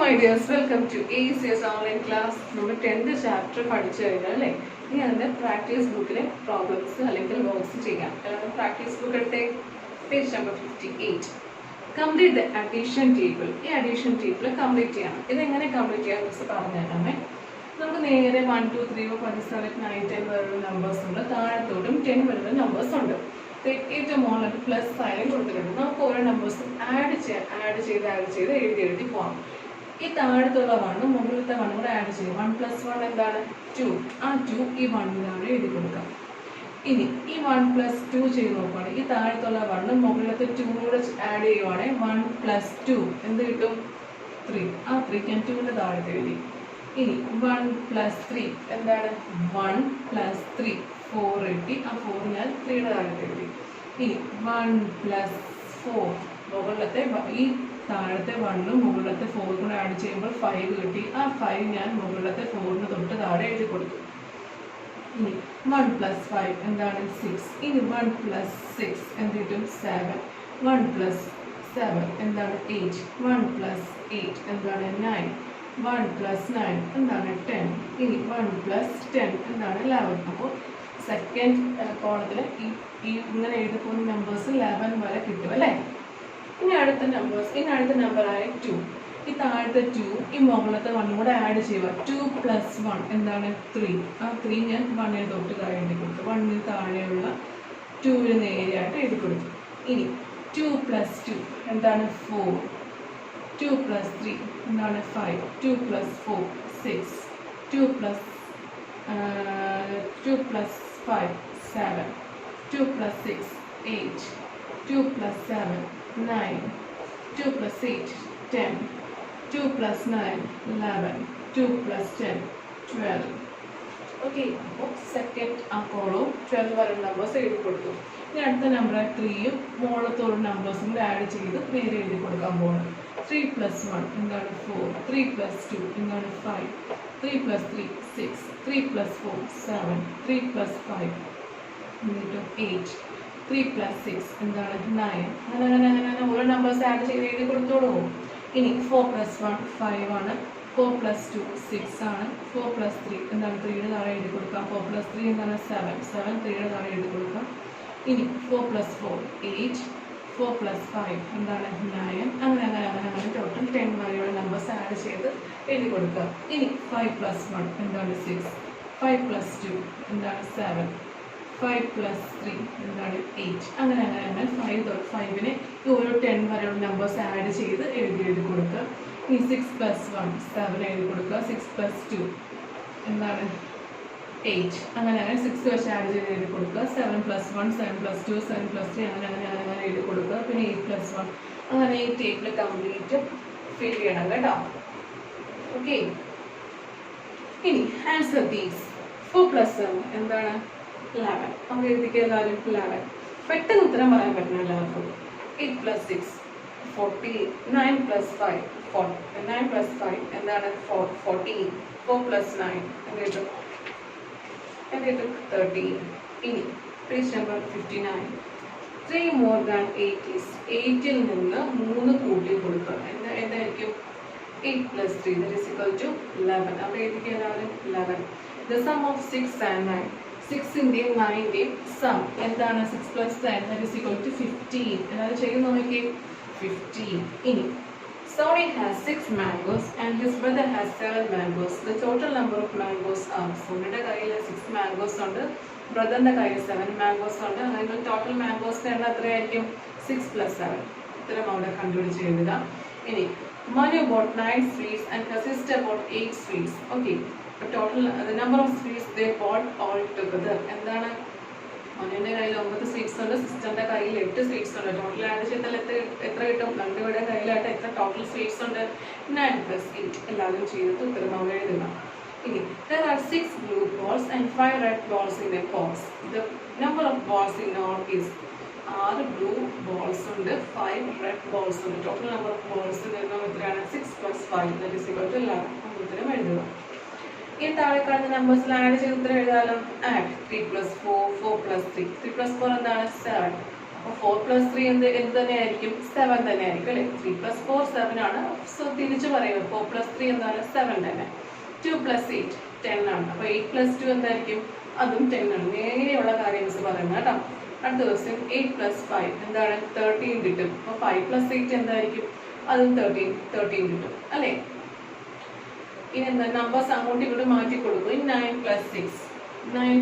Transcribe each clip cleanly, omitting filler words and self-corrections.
my dears, welcome to ACS online class. നമ്മൾ 10th chapter പഠിച്ചു കഴിഞ്ഞാൽ അല്ലേ, ഇനി അതിൻ്റെ പ്രാക്ടീസ് ബുക്കിലെ പ്രോബ്ലംസ് അല്ലെങ്കിൽ വർക്ക്സ് ചെയ്യാം. പ്രാക്ടീസ് ബുക്ക് എടുത്തേ, page number 58. Complete the addition table. ഈ അഡീഷൻ ടേബിൾ കംപ്ലീറ്റ് ചെയ്യണം. ഇതെങ്ങനെ കംപ്ലീറ്റ് ചെയ്യാൻ മിസ് പറഞ്ഞു തരാമേ. നമുക്ക് നേരെ 1, 2, 3, 4, 5, 7, 9, 10 വരെയുള്ള നമ്പേഴ്സ് ഉണ്ട്. താഴത്തോട്ടും 10 വരെയുള്ള നമ്പേഴ്സ് ഉണ്ട്. ഏറ്റവും മുകളിൽ പ്ലസ് സൈൻ കൊടുത്തിട്ടുണ്ട്. നമുക്ക് ഓരോ നമ്പേഴ്സും ആഡ് ചെയ്ത് എഴുതി പോകാം. ഈ താഴത്തുള്ള 1 മുകളിലത്തെ 1 കൂടെ ആഡ് ചെയ്യും. 1 + 1 എന്താണ്? 2. ആ 2 ഈ 1 എഴുതി കൊടുക്കാം. ഇനി ഈ 1 + 2 ചെയ്ത് നോക്കുകയാണെങ്കിൽ ഈ താഴത്തുള്ള 1 മുകളിലത്തെ 2 കൂടെ ആഡ് ചെയ്യുവാണെങ്കിൽ 1 + 2 എന്ത് കിട്ടും? 3. ആ 3 ഞാൻ 2ന്റെ താഴത്ത് എഴുതി. ഇനി 1 + 3 എന്താണ്? 1 + 3 4 എഴുതി. ആ 4 ഞാൻ 3യുടെ താഴത്ത് എഴുതി. ഇനി 1 + 4 മുകളിലത്തെ ഈ താഴത്തെ 1 മുകളിലത്തെ 4 കൂടെ ആഡ് ചെയ്യുമ്പോൾ 5 കിട്ടി. ആ 5 ഞാൻ മുകളിലത്തെ 4ന് തൊട്ട് താഴെ എഴുതി കൊടുത്തു. ഇനി 1 + 5 എന്താണ്? 6. ഇനി 1 + 6 എന്ത് കിട്ടും? 7. 1 + 7 എന്താണ്? 8. 1 + 8 എന്താണ്? 9. 1 + 9 എന്താണ്? 10. ഇനി 1 + 10 എന്താണ്? 11. അപ്പോൾ സെക്കൻഡ് കോളത്തിൽ ഈ ഇങ്ങനെ എഴുതി പോകുന്ന നമ്പേഴ്സ് 11 വരെ കിട്ടും അല്ലേ. ഇനി അടുത്ത നമ്പറായ 2. ഈ താഴത്തെ 2 ഈ മുകളിലത്തെ 1 കൂടെ ആഡ് ചെയ്യുക. 2 + 1 എന്താണ്? 3. ആ 3 ഞാൻ 1ന് തൊട്ട് താഴെ എഴുതി കൊടുത്തു. 1ന് താഴെയുള്ള 2ന് നേരെയായിട്ട് എഴുതി കൊടുത്തു. ഇനി 2 + 2 എന്താണ്? 4. 2 + 3 എന്താണ്? 5. 2 + 4 6. 2 + 5 7. 2 + 6 8. 2 + 7 9. 2 + 8 10. 2 + 9 11. 2 + 10 12. ഓക്കെ, അപ്പോൾ സെക്കൻഡ് ആ കോളവും 12 വരെ നമ്പേഴ്സ് എഴുതി കൊടുത്തു. ഇനി അടുത്ത നമ്പർ 3യും മുകളിലത്തോളം നമ്പേഴ്സും കൂടെ ആഡ് ചെയ്ത് നേരെ എഴുതി കൊടുക്കാൻ പോകുന്നത്. 3 + 1 എന്താണ്? 4. 3 + 2 എന്താണ്? 5. 3 + 3 6. 3 + 4 7. 3 + 5 എന്നിട്ട് 8. 3 + 6 എന്താണ്? 9. അങ്ങനെ ഓരോ നമ്പേഴ്സ് ആഡ് ചെയ്ത് എഴുതി കൊടുത്തോളൂ. ഇനി 4 + 1 5 ആണ്. 4 + 2 6 ആണ്. 4 + 3 എന്താണ്? 3യുടെ താഴെ എഴുതി കൊടുക്കാം. 4 + 3 എന്താണ്? 7. 7 3യുടെ താഴെ എഴുതി കൊടുക്കാം. ഇനി 4 + 4 8. 4 + 5 എന്താണ്? 9. അങ്ങനെ ടോട്ടൽ 10 വരെയുള്ള നമ്പേഴ്സ് ആഡ് ചെയ്ത് എഴുതി കൊടുക്കുക. ഇനി 5 + 1 എന്താണ്? 6. 5 + 2 എന്താണ്? 7. 5 + 3 എന്താണ്? 8. അങ്ങനെ 5നെ ഈ ഓരോ 10 വരെയുള്ള നമ്പേഴ്സ് ആഡ് ചെയ്ത് എഴുതി കൊടുക്കുക. ഇനി 6 + 1 7 എഴുതി കൊടുക്കുക. 6 + 2 എന്താണ്? 8. അങ്ങനെ 6 വെച്ച് ആഡ് ചെയ്ത് എഴുതി കൊടുക്കുക. 7 + 1 7 + 2 7 + 3 അങ്ങനെ എഴുതി കൊടുക്കുക. പിന്നെ 8 + 1 അങ്ങനെ ഈ ടേബിൾ കംപ്ലീറ്റ് ഫിൽ ചെയ്യണം കേട്ടോ. ഓക്കെ, ഇനി ആൻസർ ദീസ്. 4 + 7 എന്താണ്? 11. നമുക്ക് എഴുതിക്കുക എല്ലാവരും 11. പെട്ടെന്ന് ഉത്തരം പറയാൻ പറ്റണം എല്ലാവർക്കും. 8 + 6 14. 9 + 5 9 + 5 എന്താണ്? 14. 4 + 9 എന്ത് കിട്ടും? 13. ഇനി page number 59. 3 more than 8 is 8ൽ നിന്ന് 3 കൂട്ടി കൊടുക്കുക. എന്തായിരിക്കും? 8 + 3 that is equal to 11. അവിടെ എഴുതിക്കുക എല്ലാവരും 11. The sum of 6 and 9. 6ന്റെയും 9ന്റെയും some എന്താണ്? 6 + 10 that is equal to 15. എല്ലാവരും ചെയ്ത് നോക്കിയേ. 15. ഇനി Sony has 6 mangoes and his brother has 7 mangoes. The total number of mangoes are. സോണിയുടെ കയ്യിൽ 6 mangoes ഉണ്ട്, ബ്രദറിന്റെ കയ്യിൽ 7 mangoes ഉണ്ട്. അങ്ങനെ ടോട്ടൽ മാംഗോസിന്റെ എണ്ണം എത്രയായിരിക്കും? 6 + 7. ഉത്തരം അവിടെ കണ്ടുപിടിച്ച് എഴുതുക. ഇനി Manu bought 9 sweets and her sister bought 8 sweets. Okay, total the number of sweets they bought all together എന്താണ്? മനുവിന്റെ കയ്യിൽ 9 സ്വീറ്റ്സ് ഉണ്ട്, സിസ്റ്ററിന്റെ കയ്യിൽ 8 സ്വീറ്റ്സ് ഉണ്ട്. ടോട്ടൽ ആഡ് ചെയ്താൽ എത്ര കിട്ടും? രണ്ടുപേരുടെ കയ്യിലായിട്ട് എത്ര ടോട്ടൽ സ്വീറ്റ്സ് ഉണ്ട്? 9 + 8. എല്ലാവരും ചെയ്തിട്ട് ഉത്തരം അവിടെ എഴുതുക. ഇനി there are 6 blue balls and 5 red balls in a box. The number of balls in all is 6 blue balls ഉണ്ട്, 5 red balls ഉണ്ട്. ടോട്ടൽ നമ്പർ ഓഫ് ബോൾസ് എത്രയാണ്? 6 + 5 that is equal to 11. ഉത്തരം എഴുതുക. ഈ താഴെ കാണുന്ന നമ്പേഴ്സിൽ ആഡ് ചെയ്ത് ഉത്തരം എഴുതാലോ. ആഡ് 3 + 4 4 + 3 3 + 4 എന്താണ്? 7. അപ്പോൾ 4 പ്ലസ് 3 എന്ത് തന്നെയായിരിക്കും? 7 തന്നെയായിരിക്കും അല്ലേ? 3 പ്ലസ് 4 7 ആണ്. സോ തിരിച്ച് പറയുന്നത് 4 പ്ലസ് 3 എന്താണ്? 7 തന്നെ. 2 പ്ലസ് 8 10 ആണ്. അപ്പോൾ 8 പ്ലസ് 2 എന്തായിരിക്കും? അതും 10 ആണ്. നേരെയുള്ള കാര്യങ്ങൾ പറയുന്നത് കേട്ടോ. അടുത്ത ക്വസ്റ്റ്യൻ 8 പ്ലസ് 5 എന്താണ്? 13 കിട്ടും. അപ്പോൾ 5 പ്ലസ് 8 എന്തായിരിക്കും? അതും 13 കിട്ടും അല്ലേ? ഇനി എന്താ? നമ്പേഴ്സ് അങ്ങോട്ടും ഇങ്ങോട്ടും മാറ്റി കൊടുക്കും. 9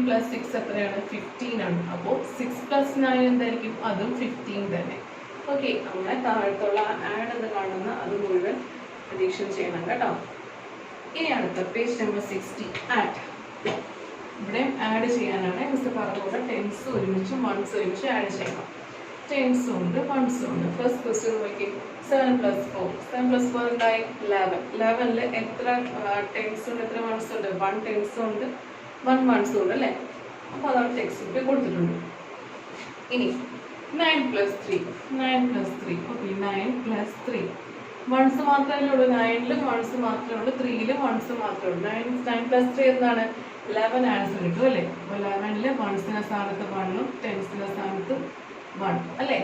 പ്ലസ് 6 എത്രയാണ്? 15 ആണ്. അപ്പോൾ 6 പ്ലസ് 9 എന്തായിരിക്കും? അതും 15 തന്നെ. ഓക്കെ, അങ്ങനെ താഴത്തുള്ള ആഡ് എന്ന് കാണുന്ന അത് മുഴുവൻ അഡീഷൻ ചെയ്യണം കേട്ടോ. ഇനി അടുത്ത പേജ് നമ്പർ 60 ആഡ്. ഇവിടെ ആഡ് ചെയ്യാനാണ് മിസ് പറഞ്ഞുകൊണ്ട് ടെൻസ് ഒരുമിച്ചും വൺസ് ഒരുമിച്ച് ആഡ് ചെയ്യണം. ടെൻസും ഉണ്ട് വൺസും ഉണ്ട്. ഫസ്റ്റ് ക്വസ്റ്റ്യൻ നോക്കി 7 പ്ലസ് 4 എന്തായി? 11. 11ൽ എത്ര ടെൻസ് ഉണ്ട്, എത്ര വൺസ് ഉണ്ട്? 1 ടെൻസും ഉണ്ട് 1 വൺസും ഉണ്ട് അല്ലേ? അപ്പോൾ അതാണ് ടെക്സ്റ്റ് ബുക്കിൽ കൊടുത്തിട്ടുണ്ട്. ഇനി 9 പ്ലസ് 3 ഓക്കെ. 9 പ്ലസ് 3 വൺസ് മാത്രമല്ലേ ഉള്ളൂ. 9ലും വൺസ് മാത്രമേ ഉള്ളൂ, 3ലും വൺസ് മാത്രമേ ഉള്ളൂ. 9 പ്ലസ് 3 എന്താണ്? 11 ആൻസർ കിട്ടും അല്ലേ? അപ്പോൾ 11ൽ വൺസിന്റെ സ്ഥാനത്ത് 1ഉം ടെൻസിന്റെ സ്ഥാനത്ത് 1 അല്ലേ?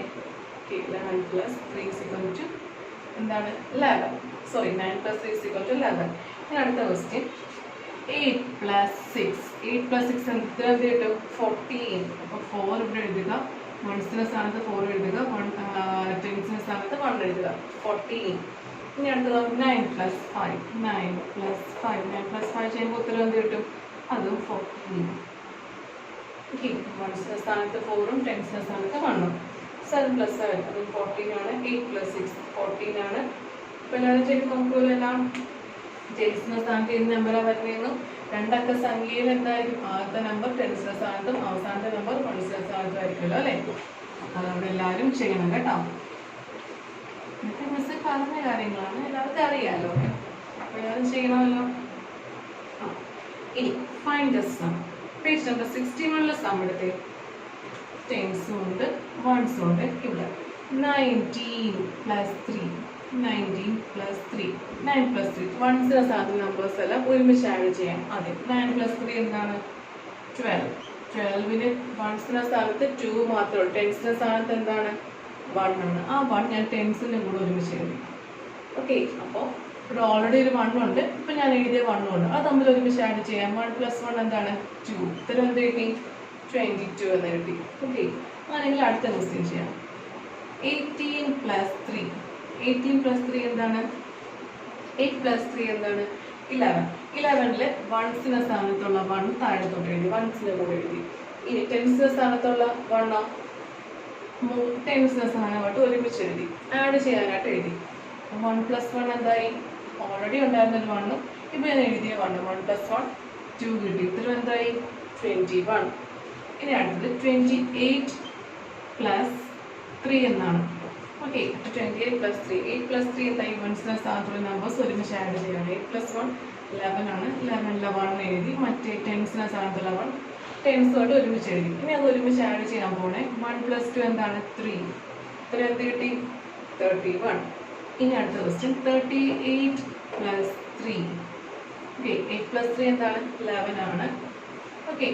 ഓക്കെ, 11 പ്ലസ് 3 = എന്താണ്? 11. Sorry, 9 plus 3 = 11. ഇനി അടുത്ത ക്വസ്റ്റ്യൻ 8 പ്ലസ് 6 എന്ത് കിട്ടും? 14. അപ്പോൾ 4 ഇവിടെ എഴുതുക, വൺസിന്റെ സ്ഥാനത്ത് 4 എഴുതുക, ടെൻസിന്റെ സ്ഥാനത്ത് 1 എഴുതുക. 14. ഇനി അടുത്തത് 9 പ്ലസ് 5 ചെയ്യുമ്പോൾ ഉത്തരം എന്ത് കിട്ടും? അതും 14. ഓക്കെ, വൺസിന്റെ സ്ഥാനത്ത് 4ഉം ടെൻസിന്റെ സ്ഥാനത്ത് 1ഉം. 7 പ്ലസ് 7 അതും 14 ആണ്. 8 പ്ലസ് 6 14 ആണ്. അപ്പോൾ എല്ലാവരും ചെയ്ത് നോക്കുമല്ലോ. എല്ലാം ടെൻസിന്റെ സ്ഥാനത്ത് ഏത് നമ്പറാണ് വരുന്നതെന്ന്. രണ്ടക്ക സംഖ്യയിൽ എന്തായിരിക്കും? ആദ്യത്തെ നമ്പർ ടെൻസിന്റെ സ്ഥാനത്തും അവസാനത്തെ നമ്പർ വൺസിന്റെ സ്ഥാനത്തും ആയിരിക്കുമല്ലോ അല്ലേ? അതവിടെ എല്ലാവരും ചെയ്യണം കേട്ടോ. എന്നിട്ട് മിസ് പറഞ്ഞ കാര്യങ്ങളാണ്, എല്ലാവർക്കും അറിയാമല്ലോ. അപ്പോൾ എല്ലാവരും ചെയ്യണമല്ലോ. ഇനി find the sum. Page number 61 sum എടുത്തേ. ടെൻസും ഉണ്ട് വൺസും ഉണ്ട്. ഇവിടെ 19 പ്ലസ് 3 വൺസിന്റെ സ്ഥാനത്ത് നമ്പേഴ്സ് എല്ലാം ഒരുമിച്ച് ആഡ് ചെയ്യാം. ആദ്യം 9 പ്ലസ് 3 എന്താണ്? 12. 12ന് വൺസിന്റെ സ്ഥാനത്ത് 2 മാത്രമേ ഉള്ളൂ. ടെൻസിന്റെ സ്ഥാനത്ത് എന്താണ്? 1 ആണ്. ആ 1 ഞാൻ ടെൻസിന്റെ കൂടെ ഒരുമിച്ച് എഴുതി. ഓക്കെ, അപ്പോൾ ഇവിടെ ഓൾറെഡി ഒരു 1 ഉണ്ട്. ഇപ്പം ഞാൻ എഴുതിയ 1 ഉണ്ട്. അത് തമ്മിൽ ഒരുമിച്ച് ആഡ് ചെയ്യാം. 1 പ്ലസ് 1 എന്താണ്? 2. ഇത്തരം എന്ത് കിട്ടി? 22 എന്ന് കിട്ടി. ഓക്കെ, അങ്ങനെയെങ്കിൽ അടുത്ത ക്വസ്റ്റ്യൻ ചെയ്യാം. 18 പ്ലസ് 3 എന്താണ്? 8 പ്ലസ് 3 എന്താണ്? 11. 11ൽ വൺസിന്റെ സ്ഥാനത്തുള്ള 1 താഴത്തോട്ട് എഴുതി, വൺസിന്റെ കൂടെ എഴുതി. ഇനി ടെൻസിന്റെ സ്ഥാനത്തുള്ള 1 ടെൻസിന്റെ സ്ഥാനമായിട്ട് ഒരുമിച്ച് എഴുതി, ആഡ് ചെയ്യാനായിട്ട് എഴുതി. 1 പ്ലസ് 1 എന്തായി? ഓൾറെഡി ഉണ്ടായിരുന്നൊരു 1ഉം ഇപ്പം ഞാൻ എഴുതിയ 1 പ്ലസ് 1 2 കിട്ടി. ഇത്ര എന്തായി? 21. ഇനി അടുത്തത് 28 പ്ലസ് 3 എന്നാണ്. ഓക്കെ, 28 പ്ലസ് 3 എന്തായി? വൺസിന്റെ സ്ഥാനത്തുള്ള നമ്പേഴ്സ് ഒരുമിച്ച് ആഡ് ചെയ്യണം. 8 പ്ലസ് 1 11 ആണ്. 11ലെ 1 എഴുതി, മറ്റേ ടെൻസിന്റെ സ്ഥാനത്തുള്ള 1 ടെൻസുമായിട്ട് ഒരുമിച്ച് എഴുതി. ഇനി അത് ഒരുമിച്ച് ആഡ് ചെയ്യാൻ പോണേ. 1 പ്ലസ് 2 എന്താണ്? 3. ഇത്ര എന്ത് കിട്ടി? 31. ഇനി അടുത്ത ക്വസ്റ്റ്യൻ 38 പ്ലസ് 3. ഓക്കെ, 8 പ്ലസ് 3 എന്താണ്? 11 ആണ്. ഓക്കെ,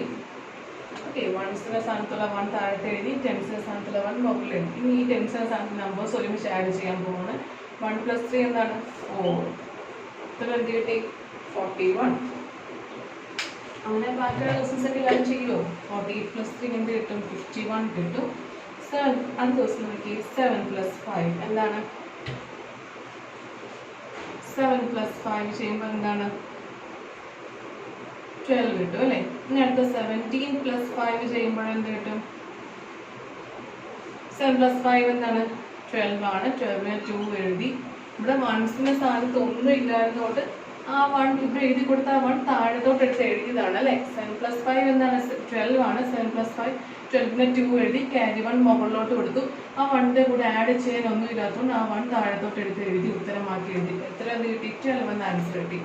വൺസിന്റെ സ്ഥാനത്തുള്ള 1 താഴത്തെ എഴുതി, ടെൻസിന്റെ സ്ഥാനത്തുള്ള 1 മുകളിൽ എഴുതി. ഇനി ഈ ടെൻസിന്റെ സ്ഥാനത്ത് നമ്പേഴ്സ് ഒരുമിച്ച് ആഡ് ചെയ്യാൻ പോകുന്നത്. 1 പ്ലസ് 3 എന്താണ്? 4. ഇത്ര എന്ത് കിട്ടി? 41. അങ്ങനെ ബാക്കിയുള്ള ക്വസ്റ്റ്യൻസ് ഒക്കെ എല്ലാം ചെയ്യുമോ? 48 പ്ലസ് 3 എന്ത് കിട്ടും? 51 കിട്ടും. 7 അടുത്ത ക്വസ്റ്റ്യൻ നോക്കി. 7 പ്ലസ് 5 എന്താണ്? 7 പ്ലസ് 5 ചെയ്യുമ്പോൾ എന്താണ്? 12 കിട്ടും അല്ലേ? ഇനി അടുത്ത 17 പ്ലസ് 5 ചെയ്യുമ്പോൾ എന്ത് കിട്ടും? 7 പ്ലസ് 5 എന്താണ്? 12 ആണ്. 12ന് 2 എഴുതി. ഇവിടെ വൺസിന്റെ സ്ഥാനത്ത് ഒന്നും ഇല്ലായിരുന്നോണ്ട് ആ 1 ഇവിടെ എഴുതി കൊടുത്ത ആ 1 താഴത്തോട്ട് എടുത്ത് എഴുതിയതാണ് അല്ലേ? 7 പ്ലസ് 5 എന്താണ്? 12 ആണ്. 7 പ്ലസ് 5 12ന് 2 എഴുതി, ക്യാരി 1 മുകളിലോട്ട് കൊടുത്തു. ആ 1ന്റെ കൂടെ ആഡ് ചെയ്യാൻ ഒന്നും ഇല്ലാത്തതുകൊണ്ട് ആ 1 താഴത്തോട്ട് എടുത്ത് എഴുതി, ഉത്തരമാക്കി എഴുതി. എത്ര എന്ത് കിട്ടി? 12 എന്ന് ആൻസർ കിട്ടി.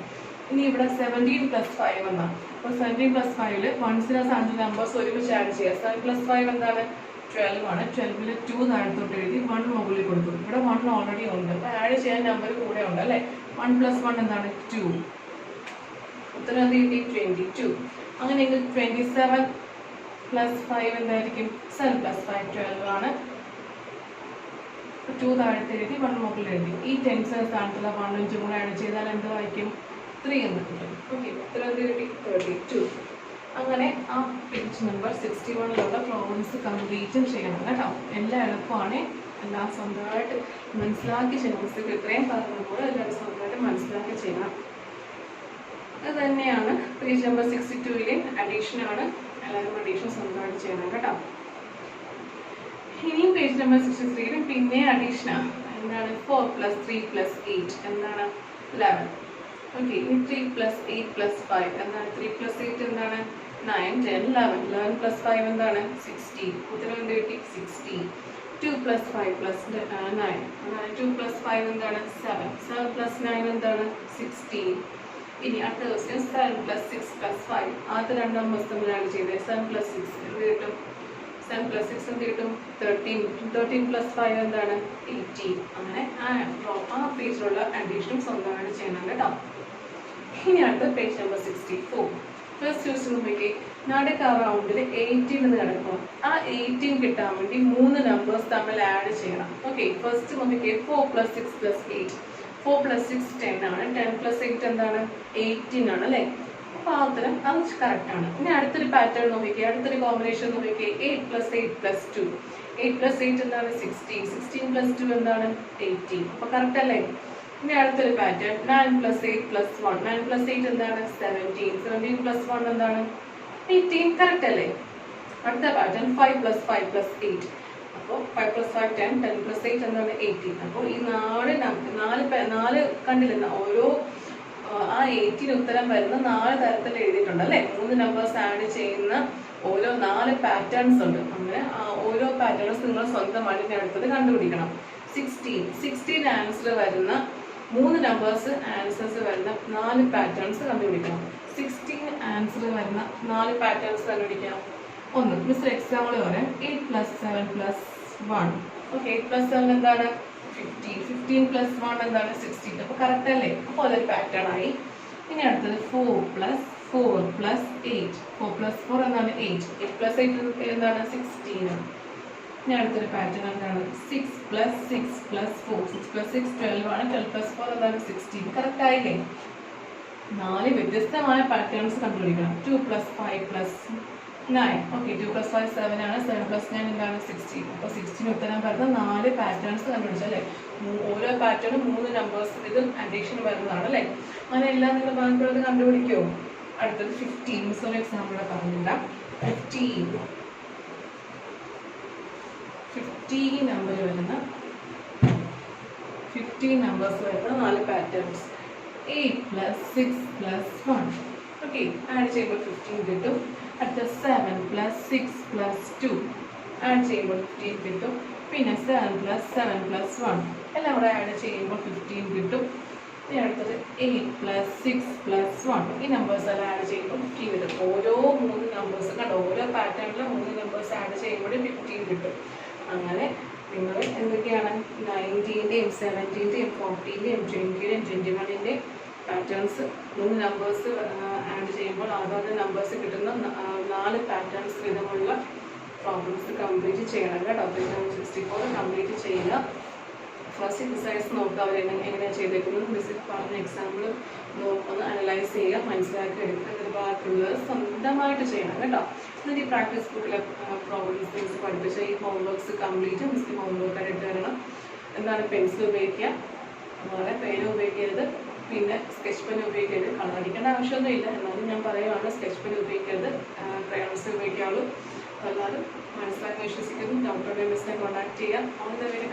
ഇനി ഇവിടെ 17 പ്ലസ് 5 എന്നാണ്. അപ്പോൾ 17 പ്ലസ് 5ല് വൺസിന്റെ സ്ഥാനത്ത് നമ്പേഴ്സ് ഒരുമിച്ച് ആഡ് ചെയ്യുക. 7 പ്ലസ് 5 എന്താണ്? 12 ആണ്. 12ൽ 2 താഴത്തോട്ട് എഴുതി, 1 മുകളിൽ കൊടുത്തു. ഇവിടെ 1 ഓൾറെഡി ഉണ്ട്, അപ്പോൾ ആഡ് ചെയ്യാൻ നമ്പർ കൂടെ ഉണ്ട് അല്ലേ? 1 പ്ലസ് 1 എന്താണ്? 2. ഉത്തരം എന്ത് കിട്ടി? 22. അങ്ങനെയെങ്കിൽ 27 പ്ലസ് 5 എന്തായിരിക്കും? 7 പ്ലസ് 5 12 ആണ്. 2 താഴത്തെ എഴുതി 1 മുകളിൽ എഴുതി. ഈ ടെൻസ് സ്ഥാനത്തുള്ള 1 5 കൂടെ ആഡ് ചെയ്താൽ എന്ത് വായിക്കും? 3 എന്ന് കിട്ടും. ഓക്കെ, ഉത്തരം എന്ത് കിട്ടി? 32. അങ്ങനെ ആ പേജ് നമ്പർ 61ലുള്ള പ്രോബ്ലംസ് കംപ്ലീറ്റും ചെയ്യണം കേട്ടോ. എല്ലാം എളുപ്പമാണ്, എല്ലാം സ്വന്തമായിട്ട് മനസ്സിലാക്കി ചെയ്യണം. പുസ്തകം ഇത്രയും പറഞ്ഞപ്പോൾ എല്ലാവരും സ്വന്തമായിട്ട് മനസ്സിലാക്കി ചെയ്യണം. അത് തന്നെയാണ് പേജ് നമ്പർ 62ലെ അഡീഷനാണ്. എല്ലാവരും അഡീഷൻ സ്വന്തമായിട്ട് ചെയ്യണം കേട്ടോ. ഇനിയും പേജ് നമ്പർ 63ലും പിന്നെ അഡീഷനാണ്. എന്താണ്? 4 + 3 + 8 എന്താണ്? 11. ഓക്കെ, ഇനി 3 + 8 + 5 എന്താണ്? 3 + 8 എന്താണ്? 9, 10, 11. 11 + 5 എന്താണ്? 16. ഉത്തരം എന്ത് കിട്ടി? 16. 2 + 5 + 9 എന്താണ്? 2 + 5 എന്താണ്? 7. 7 + 9 എന്താണ്? 16. ഇനി അടുത്ത ക്വസ്റ്റ്യൻ 7 + 6 + 5. ആദ്യത്തെ രണ്ട് നമ്പേഴ്സ് തമ്മിലാണ് ചെയ്തത്. 7 + 6 എന്ത് കിട്ടും? 7 + 6 എന്ത് കിട്ടും? 13 കിട്ടും. 13 + 5 എന്താണ്? 18. അങ്ങനെ ആ പേജിലുള്ള അഡീഷനും സ്വന്തമായിട്ട് ചെയ്യണം കേട്ടോ. ഇനി അടുത്ത പേജ് നമ്പർ 64. ഫസ്റ്റ് ക്വസ്റ്റ്യൻ നോക്കിക്കേ. നടുക്ക് റൗണ്ടിൽ 18 എന്ന് കിടക്കും. ആ 18 കിട്ടാൻ വേണ്ടി 3 നമ്പേഴ്സ് തമ്മിൽ ആഡ് ചെയ്യണം. ഓക്കെ, ഫസ്റ്റ് നോക്കിക്കേ. 4 + 6 + 8. 4 + 6 10 ആണ്. 10 + 8 എന്താണ്? 18 ആണ് അല്ലേ? അപ്പോൾ ആ ഉത്തരം അത് കറക്റ്റ് ആണ്. ഇനി അടുത്തൊരു പാറ്റേൺ നോക്കിക്കേ. അടുത്തൊരു കോമ്പിനേഷൻ നോക്കിക്കേ. 8 + 8 + 2. 8 + 8 എന്താണ്? 16. 16 + 2 എന്താണ്? 18. അപ്പോൾ കറക്റ്റ് അല്ലേ? ഇനി അടുത്തൊരു പാറ്റേൺ 9 + 8 + 1. 9 + 8 എന്താണ്? 17. 17 + 1 എന്താണ്? 18. കറക്റ്റ് അല്ലേ? അടുത്ത പാറ്റേൺ 5 + 5 + 8. അപ്പോൾ 5 + 5 10. 10 + 8 എന്താണ്? 18. അപ്പോൾ ഈ നാല് കണ്ടില്ല, ഓരോ ആ 18 ഉത്തരം വരുന്ന 4 തരത്തിൽ എഴുതിയിട്ടുണ്ട് അല്ലേ? 3 നമ്പേഴ്സ് ആഡ് ചെയ്യുന്ന ഓരോ 4 പാറ്റേൺസ് ഉണ്ട്. അങ്ങനെ ഓരോ പാറ്റേൺസ് നിങ്ങൾ സ്വന്തമായിട്ട് അടുത്തത് കണ്ടുപിടിക്കണം. 16 ആൻസർ വരുന്ന 3 നമ്പേഴ്സ് ആൻസേഴ്സ് വരുന്ന 4 പാറ്റേൺസ് കണ്ടുപിടിക്കണം. 16 ആൻസർ വരുന്ന 4 പാറ്റേൺസ് കണ്ടുപിടിക്കാം. ഒന്ന് മിസ്റ്റർ എക്സാമ്പിൾ പറയാം. 8 + 7 + 1. ഓക്കെ, 8 + 7 എന്താണ്? 15. 15 + 1 എന്താണ്? 16. അപ്പോൾ കറക്റ്റ് അല്ലേ? അപ്പോൾ അതൊരു പാറ്റേൺ ആയി. ഇനി അടുത്തത് 4 + 4 + 8. 4 + 4 എന്താണ്? 8. 8 + 8 എന്താണ്? 16. ഇനി അടുത്തൊരു പാറ്റേൺ എന്താണ്? 6 + 6 + 4. 6 + 6 12 ആണ്. 12 + 4 എന്താണ്? 16. കറക്റ്റ് ആയില്ലേ? 4 വ്യത്യസ്തമായ പാറ്റേൺസ് കണ്ടുപിടിക്കണം. 2 + 5 + 9. ഓക്കെ, 2 + 5 7 ആണ്. 7 + 9 എന്താണ്? 16. അപ്പോൾ 16 ഉത്തരം വരുന്ന 4 പാറ്റേൺസ് കണ്ടുപിടിച്ചല്ലേ? ഓരോ പാറ്റേണും 3 നമ്പേഴ്സ് ഇതും അഡീഷൻ വരുന്നതാണ് അല്ലേ? അങ്ങനെ എല്ലാം നിങ്ങൾ ബാക്കിയുള്ളത് കണ്ടുപിടിക്കുമോ? അടുത്തത് 15. മിസ് ഒരു എക്സാമ്പിൾ പറഞ്ഞില്ല. 15 നമ്പർ വരുന്ന 15 നമ്പേഴ്സ് വരുന്ന 4 പാറ്റേൺസ്. 8 + 6 + 1. ഓക്കെ, ആഡ് ചെയ്യുമ്പോൾ 15 കിട്ടും. അടുത്ത 7 + 6 + 2. ആഡ് ചെയ്യുമ്പോൾ 15 കിട്ടും. പിന്നെ 7 + 7 + 1. എല്ലാം കൂടെ ആഡ് ചെയ്യുമ്പോൾ 15 കിട്ടും. ഇനി അടുത്തത് 8 + 6 + 1. ഈ നമ്പേഴ്സ് എല്ലാം ആഡ് ചെയ്യുമ്പോൾ 15 കിട്ടും. ഓരോ 3 നമ്പേഴ്സ് കണ്ടോ? ഓരോ പാറ്റേണിലും 3 നമ്പേഴ്സ് ആഡ് ചെയ്യുമ്പോൾ 15 കിട്ടും. അങ്ങനെ നിങ്ങൾ എന്തൊക്കെയാണ് 19-ൻ്റെയും 17-ൻ്റെയും 40-ൻ്റെയും 20-ൻ്റെയും 21-ൻ്റെയും പാറ്റേൺസ് 3 നമ്പേഴ്സ് ആഡ് ചെയ്യുമ്പോൾ അതാത് നമ്പേഴ്സ് കിട്ടുന്ന 4 പാറ്റേൺസ് വിധമുള്ള പ്രോബ്ലംസ് കംപ്ലീറ്റ് ചെയ്യണം കേട്ടോ. പേജ് നമ്പർ 64 കംപ്ലീറ്റ് ചെയ്യുക. ഫസ്റ്റ് എക്സസൈസ് നോക്കുക, അവർ എങ്ങനെയാണ് ചെയ്തേക്കുന്നത്. മിസ് പറഞ്ഞ എക്സാമ്പിൾ ഒന്ന് അനലൈസ് ചെയ്യുക, മനസ്സിലാക്കി എടുക്കുക. എന്നിട്ട് ബാക്കിയുള്ളത് സ്വന്തമായിട്ട് ചെയ്യണം കേട്ടോ. എന്നിട്ട് ഈ പ്രാക്ടീസ് ബുക്കിലെ പ്രോബ്ലംസ് മിസ് പഠിപ്പിച്ച ഈ ഹോംവർക്ക്സ് കംപ്ലീറ്റ് മിസ് ഹോംവർക്ക് ആയിട്ട് തരണം. എന്താണ്? പെൻസിൽ ഉപയോഗിക്കുക, അതുപോലെ പേന ഉപയോഗിക്കരുത്, പിന്നെ സ്കെച്ച് പെൻ ഉപയോഗിക്കരുത്. കളർ അടിക്കേണ്ട ആവശ്യമൊന്നുമില്ല, എന്നാലും ഞാൻ പറയുവാണ് സ്കെച്ച് പെൻ ഉപയോഗിക്കരുത്, ക്രയോൺസ് ഉപയോഗിക്കാവുള്ളൂ. എല്ലാവരും മനസ്സിലാക്കി വിശ്വസിക്കുന്നു. ഡോക്ടറുടെ മിസ്സിനെ കോൺടാക്ട് ചെയ്യുക. All the very